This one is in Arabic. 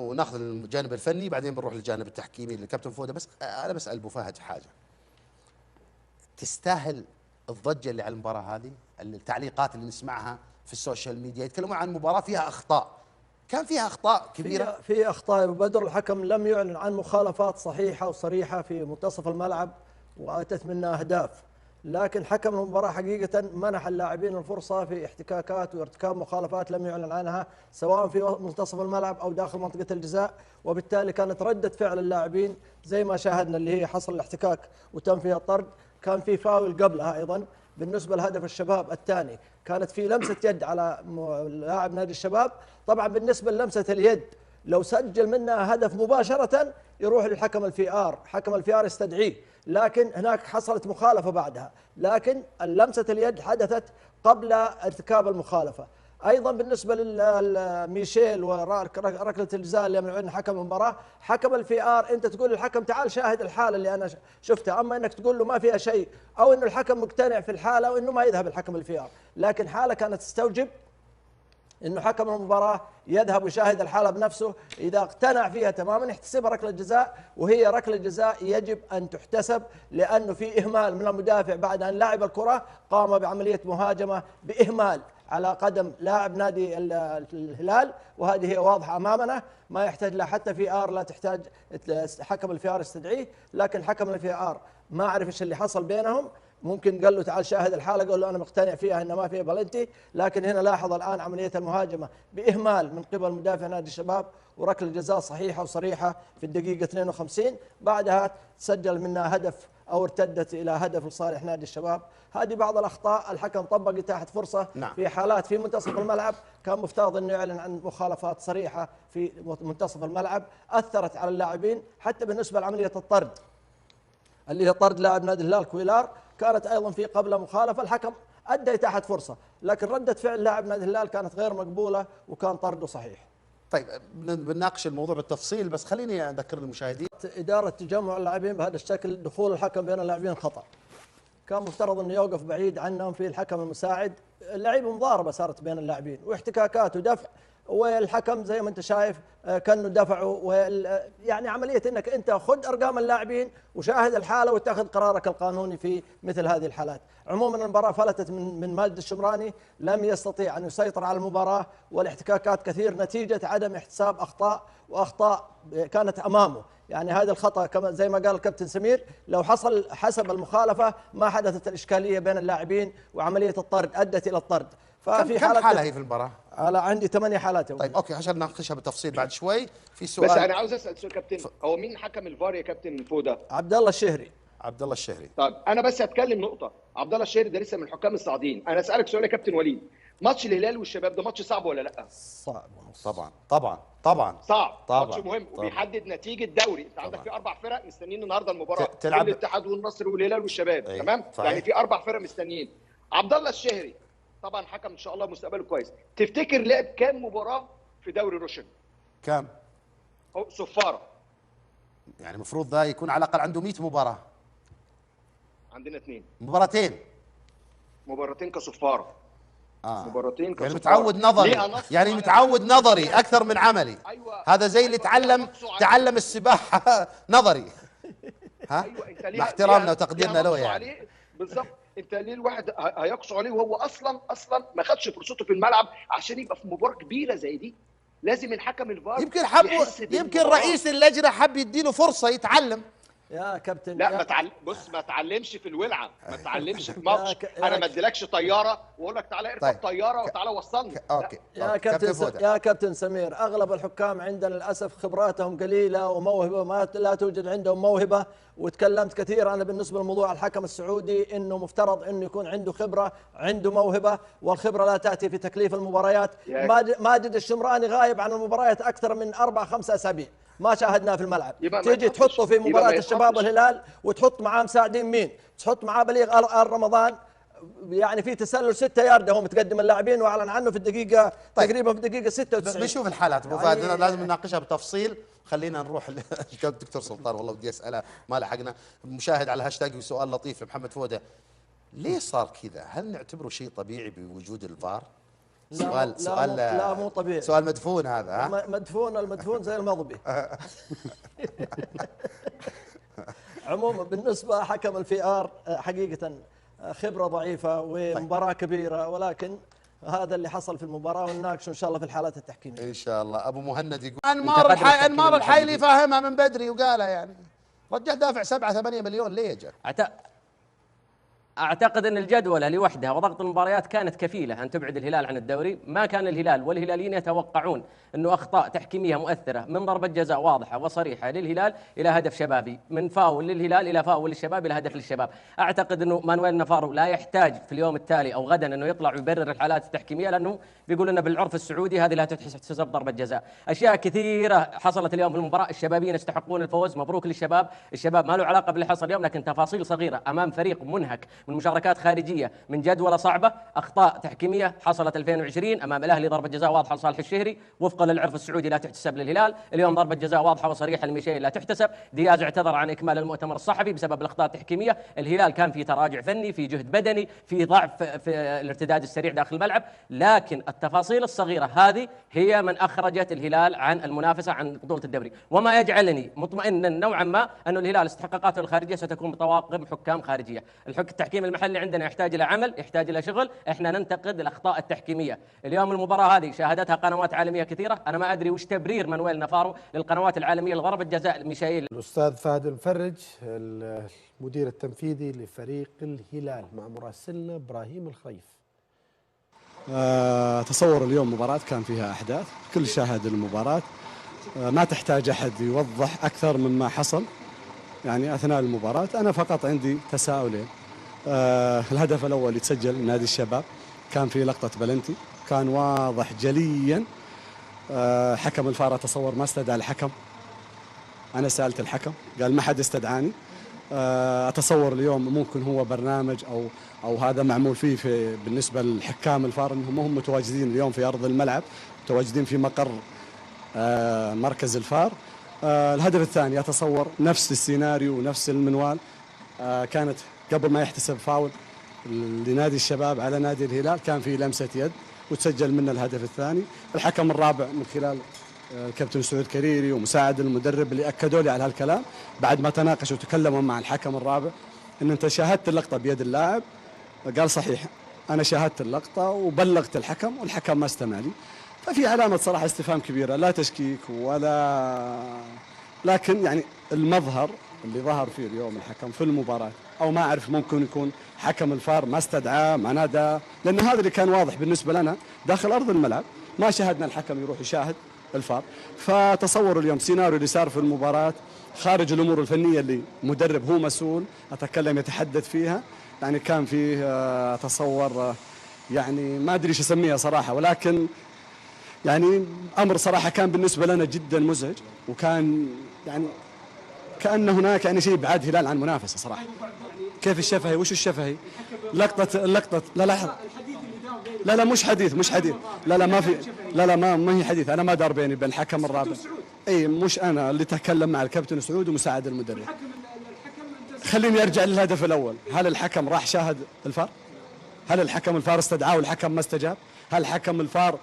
وناخذ الجانب الفني بعدين بنروح للجانب التحكيمي للكابتن فوده. بس انا بسال ابو فهد حاجه، تستاهل الضجه اللي على المباراه هذه؟ التعليقات اللي نسمعها في السوشيال ميديا يتكلمون عن مباراه فيها اخطاء، كان فيها اخطاء كبيره؟ في اخطاء يا ابو بدر. الحكم لم يعلن عن مخالفات صحيحه وصريحه في منتصف الملعب واتت منها اهداف، لكن حكم المباراه حقيقه منح اللاعبين الفرصه في احتكاكات وارتكاب مخالفات لم يعلن عنها سواء في منتصف الملعب او داخل منطقه الجزاء، وبالتالي كانت رده فعل اللاعبين زي ما شاهدنا اللي هي حصل الاحتكاك وتم فيها الطرد. كان في فاول قبلها ايضا. بالنسبه لهدف الشباب الثاني كانت في لمسه يد على لاعب نادي الشباب. طبعا بالنسبه للمسه اليد لو سجل منها هدف مباشره يروح للحكم الفي ار، حكم الفي ار يستدعيه، لكن هناك حصلت مخالفه بعدها، لكن لمسه اليد حدثت قبل ارتكاب المخالفه. ايضا بالنسبه لميشيل وركله الجزاء اللي يمنعون حكم المباراه، حكم الفي ار انت تقول للحكم تعال شاهد الحاله اللي انا شفتها، اما انك تقول له ما فيها شيء او انه الحكم مقتنع في الحاله وانه ما يذهب الحكم الفي ار، لكن حاله كانت تستوجب انه حكم المباراه يذهب ويشاهد الحاله بنفسه، اذا اقتنع فيها تماما يحتسبها ركله جزاء، وهي ركله جزاء يجب ان تحتسب لانه في اهمال من المدافع بعد ان لعب الكره، قام بعمليه مهاجمه باهمال على قدم لاعب نادي الهلال، وهذه هي واضحه امامنا، ما يحتاج لا حتى في ار، لا تحتاج حكم الفي ار يستدعيه، لكن حكم الفي ار ما اعرف ايش اللي حصل بينهم، ممكن قال له تعال شاهد الحاله، قال له انا مقتنع فيها ان ما فيها بلنتي، لكن هنا لاحظ الان عمليه المهاجمه باهمال من قبل مدافع نادي الشباب، وركله جزاء صحيحه وصريحه في الدقيقه 52، بعدها سجل منها هدف او ارتدت الى هدف لصالح نادي الشباب. هذه بعض الاخطاء، الحكم طبق اتاحه فرصه. نعم. في حالات في منتصف الملعب كان مفترض انه يعلن عن مخالفات صريحه في منتصف الملعب اثرت على اللاعبين، حتى بالنسبه لعمليه الطرد اللي هي طرد لاعب نادي الهلال كويلار، كانت ايضا في قبل مخالفه، الحكم ادى اتاحه فرصه، لكن رده فعل لاعب نادي الهلال كانت غير مقبوله وكان طرده صحيح. طيب بنناقش الموضوع بالتفصيل، بس خليني اذكر المشاهدين اداره تجمع اللاعبين بهذا الشكل، دخول الحكم بين اللاعبين خطا، كان مفترض انه يوقف بعيد عنهم في الحكم المساعد، اللعيبه مضاربه صارت بين اللاعبين واحتكاكات ودفع، والحكم زي ما انت شايف كانه دفعوا، يعني عمليه انك انت خذ ارقام اللاعبين وشاهد الحاله واتخذ قرارك القانوني في مثل هذه الحالات. عموما المباراه فلتت من ماجد الشمراني، لم يستطيع ان يسيطر على المباراه، والاحتكاكات كثير نتيجه عدم احتساب اخطاء، واخطاء كانت امامه، يعني هذا الخطا كما زي ما قال الكابتن سمير لو حصل حسب المخالفه ما حدثت الاشكاليه بين اللاعبين وعمليه الطرد ادت الى الطرد. كم حاله هي في المباراه؟ على عندي 8 حالات. طيب اوكي عشان نناقشها بالتفصيل بعد شوي. في بس سؤال، انا عاوز اسال سؤال كابتن، هو مين حكم الفار يا كابتن فوده؟ عبد الله الشهري. عبد الله الشهري. طيب انا بس هتكلم نقطه، عبد الله الشهري ده لسه من الحكام الصاعدين، انا اسالك سؤال يا كابتن وليد، ماتش الهلال والشباب ده ماتش صعب ولا لا؟ صعب. طبعا صعب، طبعا ماتش مهم طبعا. وبيحدد نتيجه دوري، انت عندك في 4 فرق مستنيين النهارده المباراه، تلعب الاتحاد والنصر والهلال والشباب، أيه. تمام؟ صحيح. يعني في 4 فرق مستنيين. عبد الله الشهري طبعا حكم ان شاء الله مستقبله كويس، تفتكر لعب كام مباراه في دوري روشن؟ كام؟ هو صفاره. يعني المفروض ذا يكون على الاقل عنده 100 مباراه. عندنا 2 مباراتين كصفاره. مباراتين كصفاره يعني متعود نظري، يعني متعود نظري اكثر من عملي. أيوة. هذا زي اللي تعلم السباحه نظري. ها؟ أيوة. انت مع احترامنا وتقديرنا له يعني. بالظبط، انت ليه الواحد هيقصوا عليه وهو اصلا ما خدش فرصته في الملعب عشان يبقى في مباراه كبيره زي دي؟ لازم الحكم الفار يمكن رئيس اللجنه حب يديله فرصه يتعلم. يا كابتن لا بص ما تعلمش في الولعه، ما تعلمش في ماتش، انا ما اديلكش طياره واقول لك تعالى اركب طياره وتعالى وصلني. اوكي يا كابتن سمير، اغلب الحكام عندنا للاسف خبراتهم قليله وموهبه ما لا توجد عندهم موهبه، وتكلمت كثير انا بالنسبه لموضوع الحكم السعودي انه مفترض انه يكون عنده خبره، عنده موهبه، والخبره لا تاتي في تكليف المباريات. ماجد الشمراني غايب عن المباريات اكثر من 4-5 اسابيع، ما شاهدناه في الملعب، تيجي تحطه في مباراة الشباب والهلال وتحط معاه مساعدين مين؟ تحط معاه بليغ آل رمضان، يعني في تسلل 6 يارده هو متقدم اللاعبين واعلن عنه في الدقيقة تقريبا في الدقيقة 96. بس بنشوف الحالات ابو فهد، لازم نناقشها بالتفصيل. خلينا نروح للدكتور سلطان، والله بدي اساله ما لحقنا. مشاهد على الهاشتاج سؤال لطيف لمحمد فوده، ليه صار كذا؟ هل نعتبره شيء طبيعي بوجود الفار؟ لا مو طبيعي. سؤال مدفون هذا، ها؟ المدفون زي المضبي. عموما بالنسبة حكم الفي ار حقيقة خبرة ضعيفة ومباراة كبيرة، ولكن هذا اللي حصل في المباراة، ونناقشه إن شاء الله في الحالات التحكيمية إن شاء الله. أبو مهند يقول أنمار الحيلي فاهمها من بدري وقالها، يعني رجع دافع 7-8 مليون ليه يا جل؟ أعتقد أن الجدولة لوحدها وضغط المباريات كانت كفيلة أن تبعد الهلال عن الدوري. ما كان الهلال والهلاليين يتوقعون أنه أخطاء تحكيمية مؤثرة من ضربة جزاء واضحة وصريحة للهلال إلى هدف شبابي، من فاول للهلال إلى فاول للشباب إلى هدف للشباب. أعتقد أنه مانويل نافارو لا يحتاج في اليوم التالي أو غدا أنه يطلع ويبرر الحالات التحكيمية، لأنه بيقول لنا بالعرف السعودي هذه لا تحسب ضربة جزاء. أشياء كثيرة حصلت اليوم في المباراة، الشبابيين يستحقون الفوز، مبروك للشباب. الشباب ما له علاقة باللي حصل اليوم، لكن تفاصيل صغيرة أمام فريق منهك من مشاركات خارجية من جدولة صعبة، أخطاء تحكيمية حصلت 2020 أمام الأهلي، ضربة جزاء واضحة لصالح الشهري وفقا للعرف السعودي لا تحتسب للهلال. اليوم ضربة جزاء واضحة وصريحة لميشيل لا تحتسب. دياز اعتذر عن إكمال المؤتمر الصحفي بسبب الأخطاء التحكيمية. الهلال كان في تراجع فني، في جهد بدني، في ضعف في الارتداد السريع داخل الملعب، لكن التفاصيل الصغيرة هذه هي من أخرجت الهلال عن المنافسة عن بطولة الدوري، وما يجعلني مطمئنا نوعا ما أن الهلال استحقاقاته الخارجية ستكون بطواقم حكام خارجية. التحكيم المحلي عندنا يحتاج إلى عمل، يحتاج إلى شغل. إحنا ننتقد الأخطاء التحكيمية. اليوم المباراة هذه شاهدتها قنوات عالمية كثيرة، أنا ما أدري وش تبرير مانويل نافارو للقنوات العالمية لضربة جزاء ميشيل. الأستاذ فهد المفرج المدير التنفيذي لفريق الهلال مع مراسلنا إبراهيم الخريف. تصور اليوم مباراة كان فيها أحداث، كل شاهد المباراة، ما تحتاج أحد يوضح أكثر مما حصل يعني أثناء المباراة. أنا فقط عندي تساؤلين. الهدف الأول يتسجل من نادي الشباب كان في لقطة بلنتي، كان واضح جليا. حكم الفار أتصور ما استدعى الحكم، أنا سألت الحكم قال ما حد استدعاني. أتصور اليوم ممكن هو برنامج أو هذا معمول فيه بالنسبة للحكام الفار، أنهم هم متواجدين اليوم في أرض الملعب، متواجدين في مقر مركز الفار. الهدف الثاني أتصور نفس السيناريو ونفس المنوال، كانت قبل ما يحتسب فاول لنادي الشباب على نادي الهلال، كان في لمسة يد وتسجل منه الهدف الثاني. الحكم الرابع من خلال الكابتن سعود كريري ومساعد المدرب اللي أكدوا لي على هالكلام بعد ما تناقشوا وتكلموا مع الحكم الرابع، إن أنت شاهدت اللقطة بيد اللاعب. قال صحيح أنا شاهدت اللقطة وبلغت الحكم والحكم ما استمع لي. ففي علامة صراحة استفهام كبيرة، لا تشكيك لكن يعني المظهر اللي ظهر فيه اليوم الحكم في المباراة، أو ما أعرف ممكن يكون حكم الفار ما استدعاه معناه ده، لأن هذا اللي كان واضح بالنسبة لنا داخل أرض الملعب، ما شاهدنا الحكم يروح يشاهد الفار. فتصوروا اليوم سيناريو اللي صار في المباراة خارج الأمور الفنية اللي مدرب هو مسؤول يتحدث فيها، يعني كان فيه أتصور يعني ما أدري ايش اسميها صراحة، ولكن يعني أمر صراحة كان بالنسبة لنا جدا مزعج، وكان يعني كأن هناك يعني شيء بعاد هلال عن منافسة صراحة. كيف الشفهي؟ وش الشفهي؟ لقطة لا مش حديث لا ما في لا ما هي حديث. أنا ما دار بيني بين الحكم الرابع، أي مش أنا اللي تكلم مع الكابتن سعود ومساعد المدرب. خليني أرجع للهدف الأول. هل الحكم راح شاهد الفار؟ هل الحكم الفار استدعاه والحكم ما استجاب؟ هل حكم الفار